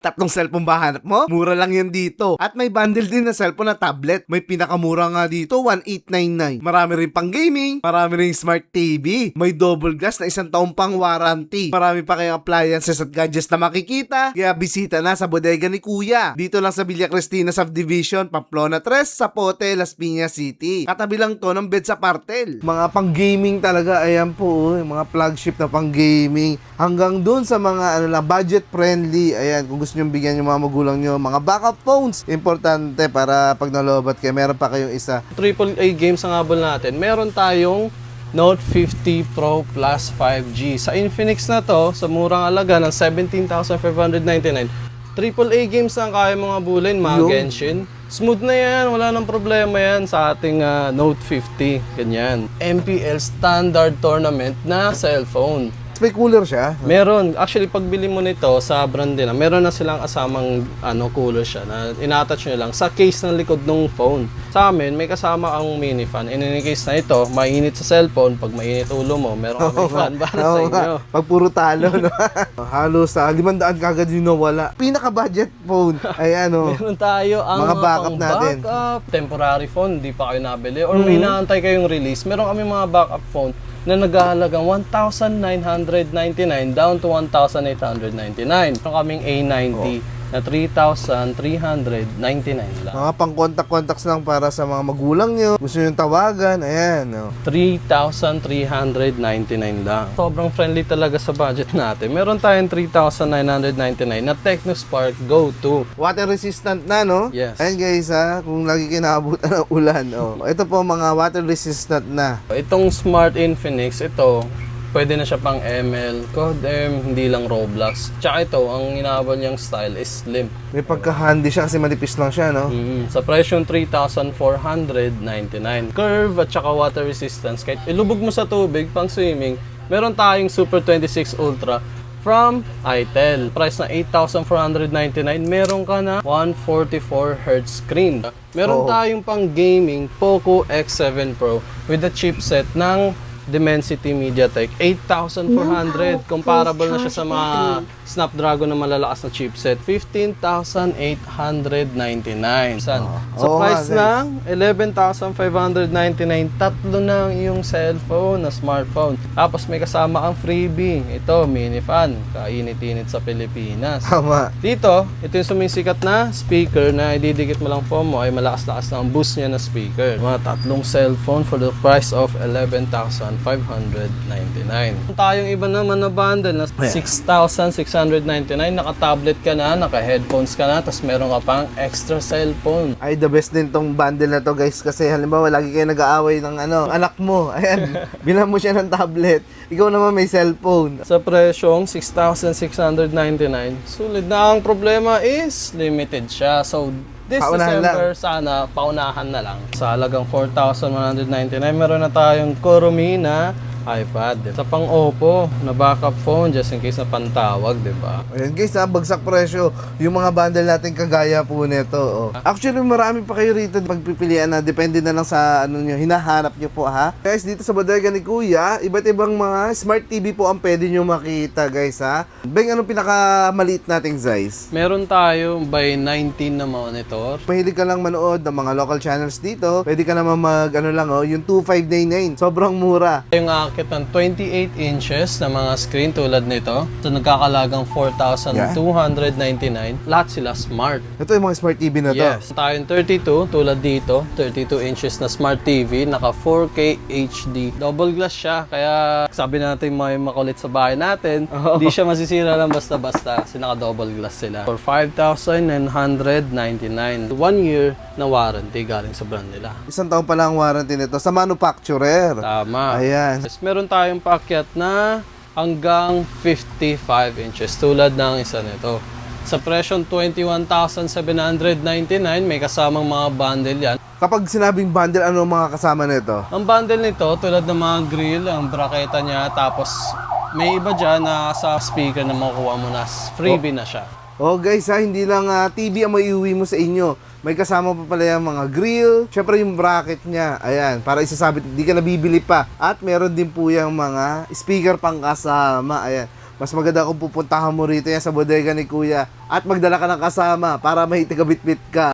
Tatlong cellphone ba hanap mo? Mura lang yan dito. At may bundle din na cellphone na tablet. May pinakamura nga dito, 1899. Marami rin pang gaming, marami rin smart TV, may double glass na 1 taong pang warranty. Marami pa kayong appliances at gadgets na makikita. Kaya bisita na sa bodega ni Kuya. Dito lang sa Villa Cristina Subdivision, Pamplona 3, Zapote, Las Piñas City. Katabi lang to ng Bedsa Partel. Mga pang gaming talaga, ayan po, mga flagship na pang gaming. Hanggang dun sa mga budget friendly. Ayan, kung gusto nyo bigyan yung mga magulang nyo, mga backup phones. Importante para pag nalobat kayo, meron pa kayong isa. AAA games ang habol natin. Meron tayong Note 50 Pro Plus 5G. Sa Infinix na to, sa murang alaga ng 17,599, AAA games na ang kaya mga bulin, mga Genshin. Smooth na yan, wala nang problema yan sa ating Note 50. Ganyan. MPL Standard Tournament na cellphone. May cooler siya? Meron. Actually, pagbili mo nito sa brand nila, meron na silang kasamang cooler siya na ina-attach nyo lang sa case ng likod ng phone. Sa amin, may kasama ang mini fan. In any case na ito, mainit sa cellphone. Pag mainit ulo mo, meron kami fan para sa inyo. Pag puro talo, no? Halos 500 kagad yung nawala. Pinaka-budget phone. Ay Meron tayo ang mga backup natin. Backup, temporary phone, di pa kayo nabili. Or may inaantay kayong release. Meron kami mga backup phone na nag-ahalagang 1,999 down to 1,899. Meron kaming A90 na 3,399 lang. Mga pang-contact-contacts lang para sa mga magulang nyo. Gusto nyo tawagan, ayan. 3,399 lang. Sobrang friendly talaga sa budget natin. Meron tayong 3,999 na Tecno Spark Go 2. Water resistant na, no? Yes. Ayan guys, kung lagi kinakabutan ng ulan. Ito po mga water resistant na. Itong Smart Infinix, ito, pwede na siya pang ML, COD-M, hindi lang Roblox. Tsaka ito, ang inaabol niyang style is slim. May pagka-handy siya kasi manipis lang siya, no? Sa presyong 3,499. Curve at saka water resistance. Kahit ilubog mo sa tubig, pang swimming, meron tayong Super 26 Ultra from Itel. Price na 8,499. Meron ka na 144Hz screen. Meron tayong pang gaming Poco X7 Pro with the chipset ng Dimensity MediaTek 8400. Comparable na siya sa mga Snapdragon na malalakas na chipset. 15,899. Sa price ng 11,599, tatlo na yung cellphone na smartphone. Tapos may kasama kang freebie. Ito, mini fan. Kainit-init sa Pilipinas. Tama. Dito, ito yung sumisikat na speaker na ididikit mo lang phone mo ay malakas-lakas na ang boost niya na speaker. Mga tatlong cellphone for the price of 11,599. Tayong iba naman na bundle na 6,699. Naka-tablet ka na, naka-headphones ka na, tapos meron ka pang extra cellphone. Ay, the best din tong bundle na to guys kasi halimbawa lagi kayo nag-aaway ng anak mo. Ayan, bilang mo siya ng tablet. Ikaw naman may cellphone. Sa presyong 6,699, sulit na. Ang problema is limited siya. So, this December, sana paunahan na lang. Sa halagang 4,199, meron na tayong Kurumi na iPad. Sa pang Oppo na backup phone just in case na pantawag, di ba? Ayan guys, bagsak presyo yung mga bundle natin kagaya po nito. Actually, marami pa kayo rito pagpipilian na depende na lang sa nyo, hinahanap nyo po ha. Guys, dito sa bodega ni Kuya, iba't ibang mga smart TV po ang pwede nyo makita guys ha. Beng, anong pinakamaliit nating size? Meron tayo by 19 na monitor. Mahilig ka lang manood ng mga local channels dito, pwede ka naman yung 2,599. Sobrang mura. Yung akit ng 28 inches na mga screen tulad nito. So nagkakalagang 4,299. Lahat sila smart. Ito yung mga smart TV na to. Yes. Tayong 32 tulad dito. 32 inches na smart TV. Naka 4K HD. Double glass siya. Kaya sabi natin may makulit sa bahay natin. Hindi siya masisira lang basta-basta. Kasi naka double glass sila. For 5,999. 1 year na warranty galing sa brand nila. 1 taon pa lang ang warranty nito sa manufacturer. Tama. Ayan. Meron tayong paakyat na hanggang 55 inches tulad ng isa nito. Sa presyong 21,799, may kasamang mga bundle yan. Kapag sinabing bundle, ano ang mga kasama nito? Ang bundle nito, tulad ng mga grill, ang braketa niya, tapos may iba dyan na sa speaker na makukuha mo na freebie na siya. Oh guys hindi lang TV ang maiuwi mo sa inyo. May kasama pa pala yung mga grill. Syempre yung bracket niya. Ayan, para isasabit, hindi ka nabibili pa. At meron din po yung mga speaker pang kasama. Ayan. Mas maganda kung pupuntahan mo rito yan sa bodega ni Kuya at magdala ka ng kasama para may tigabitbit ka.